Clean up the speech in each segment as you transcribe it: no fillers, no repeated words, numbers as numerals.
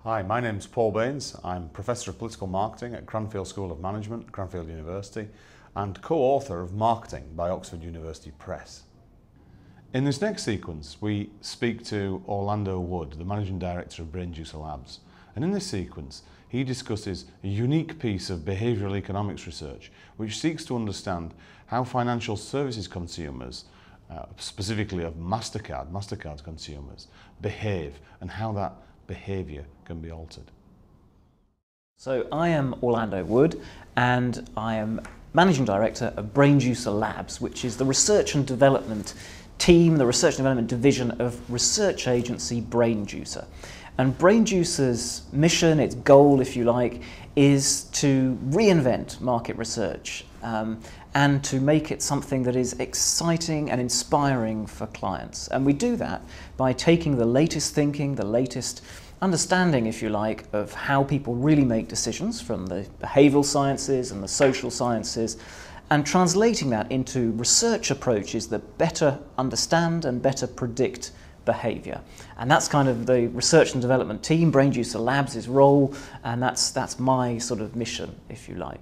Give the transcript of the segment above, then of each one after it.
Hi, my name's Paul Baines. I'm Professor of Political Marketing at Cranfield School of Management, Cranfield University, and co-author of Marketing by Oxford University Press. In this next sequence, we speak to Orlando Wood, the Managing Director of BrainJuicer Labs. And in this sequence, he discusses a unique piece of behavioural economics research which seeks to understand how financial services consumers, specifically of MasterCard consumers, behave and how that behaviour can be altered. So I am Orlando Wood and I am Managing Director of BrainJuicer Labs, which is the research and development team, the research and development division of research agency BrainJuicer. And BrainJuicer's mission, its goal if you like, is to reinvent market research and to make it something that is exciting and inspiring for clients. And we do that by taking the latest thinking, the latest understanding, if you like, of how people really make decisions from the behavioural sciences and the social sciences, and translating that into research approaches that better understand and better predict behaviour. And that's kind of the research and development team, BrainJuicer Labs' role, and that's my sort of mission, if you like.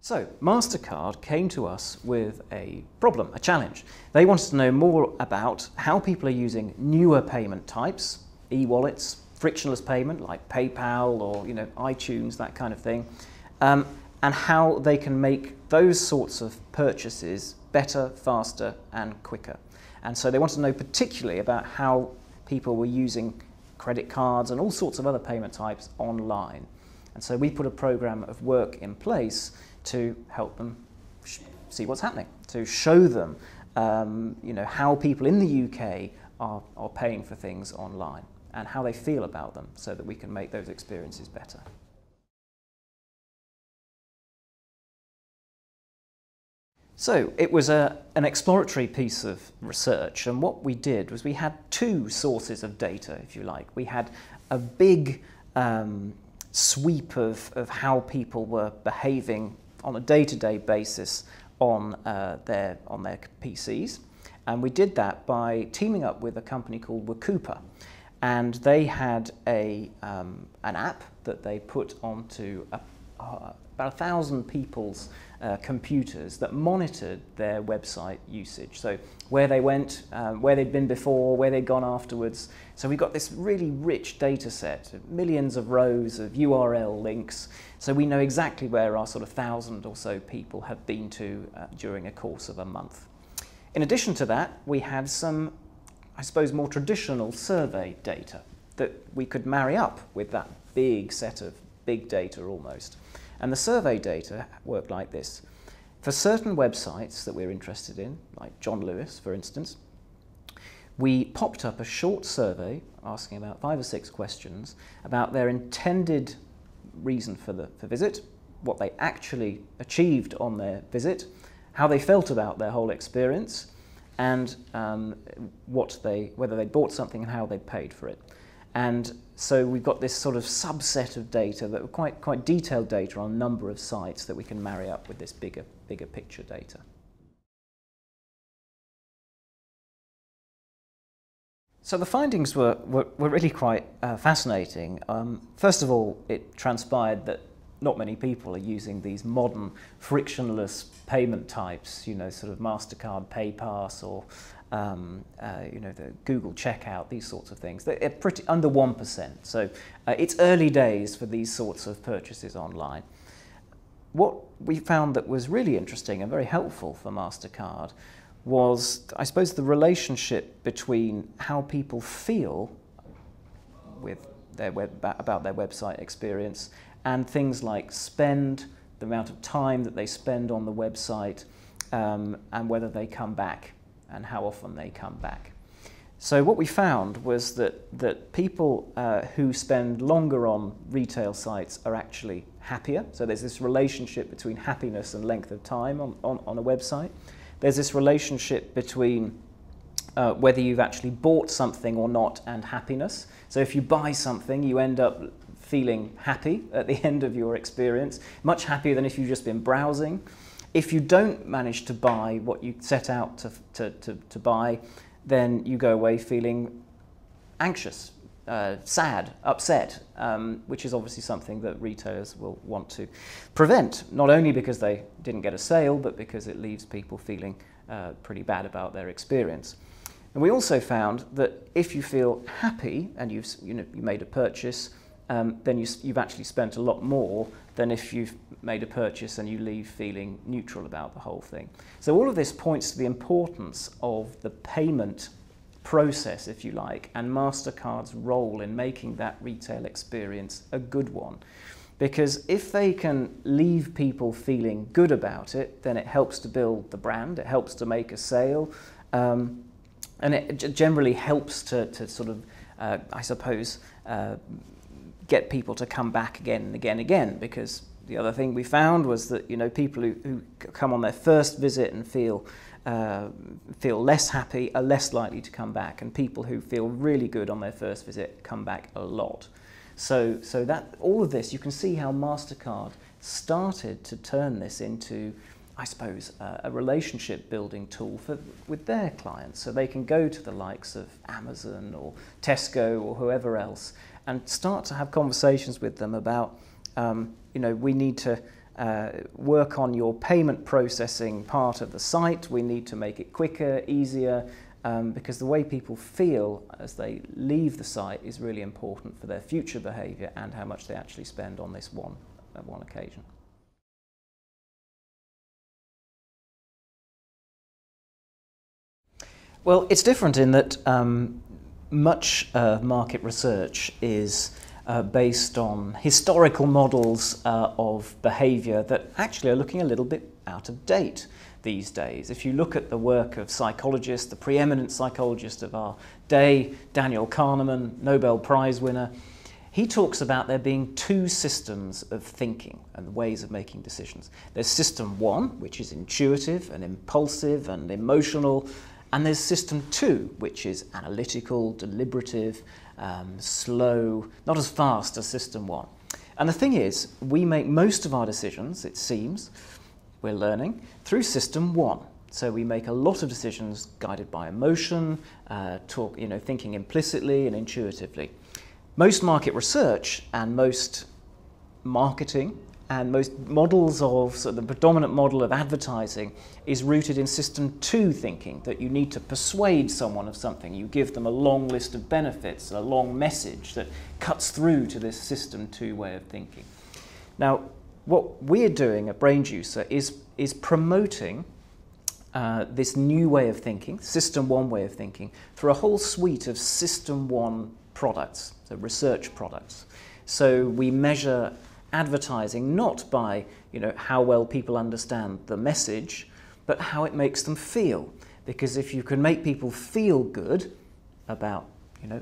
So, MasterCard came to us with a problem, a challenge. They wanted to know more about how people are using newer payment types, e-wallets, frictionless payment like PayPal or iTunes, that kind of thing, and how they can make those sorts of purchases better, faster and quicker. And so they wanted to know particularly about how people were using credit cards and all sorts of other payment types online. And so we put a program of work in place to help them see what's happening, to show them how people in the UK are paying for things online and how they feel about them so that we can make those experiences better. So it was an exploratory piece of research, and what we did was we had two sources of data, if you like. We had a big sweep of how people were behaving on a day-to-day basis on their PCs, and we did that by teaming up with a company called Wakupa, and they had an app that they put onto about 1,000 people's computers that monitored their website usage. So where they went, where they'd been before, where they'd gone afterwards. So we got this really rich data set, millions of rows of URL links. So we know exactly where our sort of 1,000 or so people have been to during a course of a month. In addition to that, we had some, I suppose, more traditional survey data that we could marry up with that big set of big data almost. And the survey data worked like this. For certain websites that we're interested in, like John Lewis, for instance, we popped up a short survey asking about 5 or 6 questions about their intended reason for the visit, what they actually achieved on their visit, how they felt about their whole experience, and whether they bought something and how they paid for it. And so we've got this sort of subset of data that were quite detailed data on a number of sites that we can marry up with this bigger picture data. So the findings were really quite fascinating. First of all, it transpired that not many people are using these modern frictionless payment types, sort of MasterCard, PayPass, or the Google checkout, these sorts of things. They're pretty under 1%. So it's early days for these sorts of purchases online. What we found that was really interesting and very helpful for MasterCard was, I suppose, the relationship between how people feel with about their website experience and things like spend, the amount of time that they spend on the website, and whether they come back and how often they come back. So what we found was that people who spend longer on retail sites are actually happier. So there's this relationship between happiness and length of time on a website. There's this relationship between whether you've actually bought something or not and happiness. So if you buy something, you end up feeling happy at the end of your experience, much happier than if you've just been browsing. If you don't manage to buy what you set out to buy, then you go away feeling anxious, sad, upset, which is obviously something that retailers will want to prevent, not only because they didn't get a sale, but because it leaves people feeling pretty bad about their experience. And we also found that if you feel happy and you made a purchase, then you've actually spent a lot more than if you've made a purchase and you leave feeling neutral about the whole thing. So all of this points to the importance of the payment process, if you like, and MasterCard's role in making that retail experience a good one. Because if they can leave people feeling good about it, then it helps to build the brand, it helps to make a sale, and it generally helps to sort of, I suppose, get people to come back again and again and again. Because the other thing we found was that people who come on their first visit and feel less happy are less likely to come back, and people who feel really good on their first visit come back a lot. So that all of this, you can see how MasterCard started to turn this into, I suppose, a relationship building tool with their clients, so they can go to the likes of Amazon or Tesco or whoever else and start to have conversations with them about, we need to work on your payment processing part of the site. We need to make it quicker, easier, because the way people feel as they leave the site is really important for their future behaviour and how much they actually spend on this one occasion. Well, it's different in that much market research is based on historical models of behaviour that actually are looking a little bit out of date these days. If you look at the work of psychologists, the preeminent psychologist of our day, Daniel Kahneman, Nobel Prize winner, he talks about there being two systems of thinking and ways of making decisions. There's system one, which is intuitive and impulsive and emotional, and there's system two, which is analytical, deliberative, slow, not as fast as system one. And the thing is, we make most of our decisions, it seems, we're learning, through system one. So we make a lot of decisions guided by emotion, thinking implicitly and intuitively. Most market research and most marketing and most models of, so the predominant model of advertising is rooted in system two thinking, that you need to persuade someone of something. You give them a long list of benefits, a long message that cuts through to this system two way of thinking. Now, what we're doing at BrainJuicer is promoting this new way of thinking, system one way of thinking, through a whole suite of system one products, so research products. So we measure advertising not by how well people understand the message, but how it makes them feel. Because if you can make people feel good about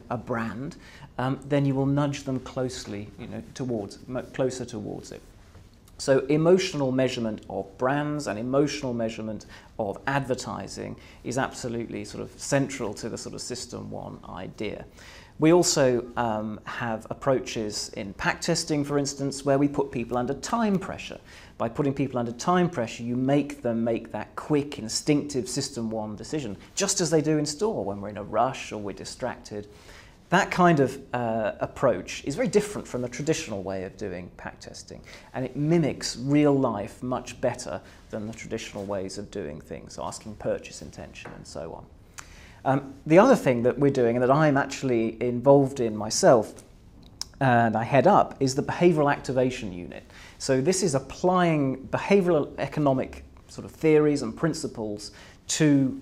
a brand, then you will nudge them closer towards it. So emotional measurement of brands and emotional measurement of advertising is absolutely sort of central to the sort of system one idea. We also have approaches in pack testing, for instance, where we put people under time pressure. By putting people under time pressure, you make them make that quick, instinctive system one decision, just as they do in store when we're in a rush or we're distracted. That kind of approach is very different from the traditional way of doing pack testing, and it mimics real life much better than the traditional ways of doing things, asking purchase intention and so on. The other thing that we're doing, and that I'm actually involved in myself, and I head up, is the behavioural activation unit. So this is applying behavioural economic sort of theories and principles to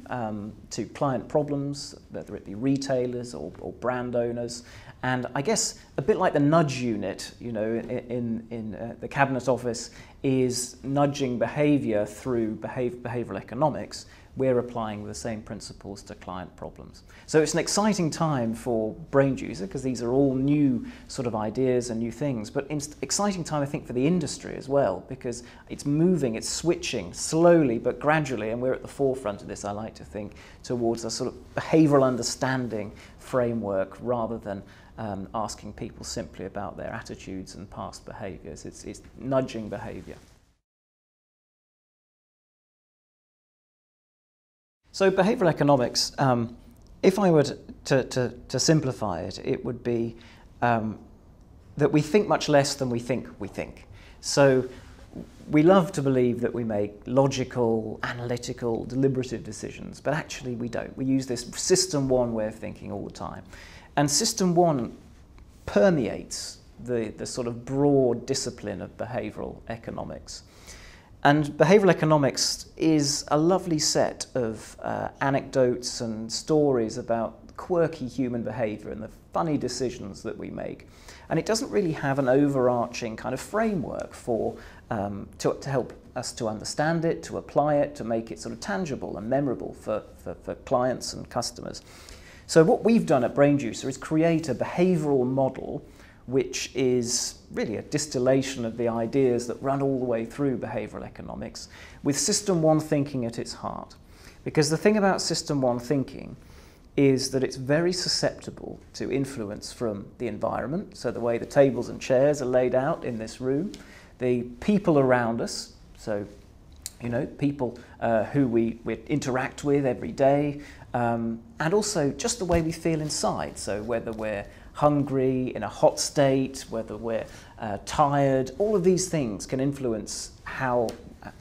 client problems, whether it be retailers or brand owners. And I guess a bit like the nudge unit, in the Cabinet Office is nudging behaviour through behavioural economics. We're applying the same principles to client problems. So it's an exciting time for BrainJuicer, because these are all new sort of ideas and new things, but exciting time, I think, for the industry as well, because it's moving, it's switching slowly but gradually, and we're at the forefront of this, I like to think, towards a sort of behavioural understanding framework rather than asking people simply about their attitudes and past behaviours. It's nudging behaviour. So behavioural economics If I were to simplify it, it would be that we think much less than we think we think. So we love to believe that we make logical, analytical, deliberative decisions, but actually we don't. We use this system one way of thinking all the time. And system one permeates the sort of broad discipline of behavioural economics. And behavioural economics is a lovely set of anecdotes and stories about quirky human behaviour and the funny decisions that we make. And it doesn't really have an overarching kind of framework for to help us to understand it, to apply it, to make it sort of tangible and memorable for clients and customers. So what we've done at BrainJuicer is create a behavioural model which is really a distillation of the ideas that run all the way through behavioural economics, with System 1 thinking at its heart. Because the thing about System 1 thinking is that it's very susceptible to influence from the environment, so the way the tables and chairs are laid out in this room, the people around us, so people who we interact with every day, and also just the way we feel inside, so whether we're hungry, in a hot state, whether we're tired, all of these things can influence how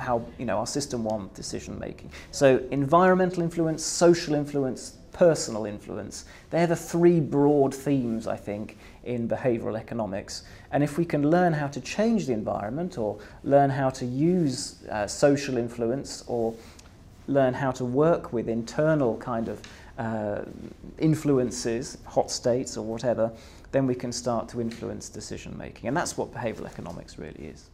our System 1 decision making. So environmental influence, social influence, personal influence, they're the three broad themes, I think, in behavioural economics. And if we can learn how to change the environment, or learn how to use social influence, or learn how to work with internal kind of influences, hot states or whatever, then we can start to influence decision making. And that's what behavioural economics really is.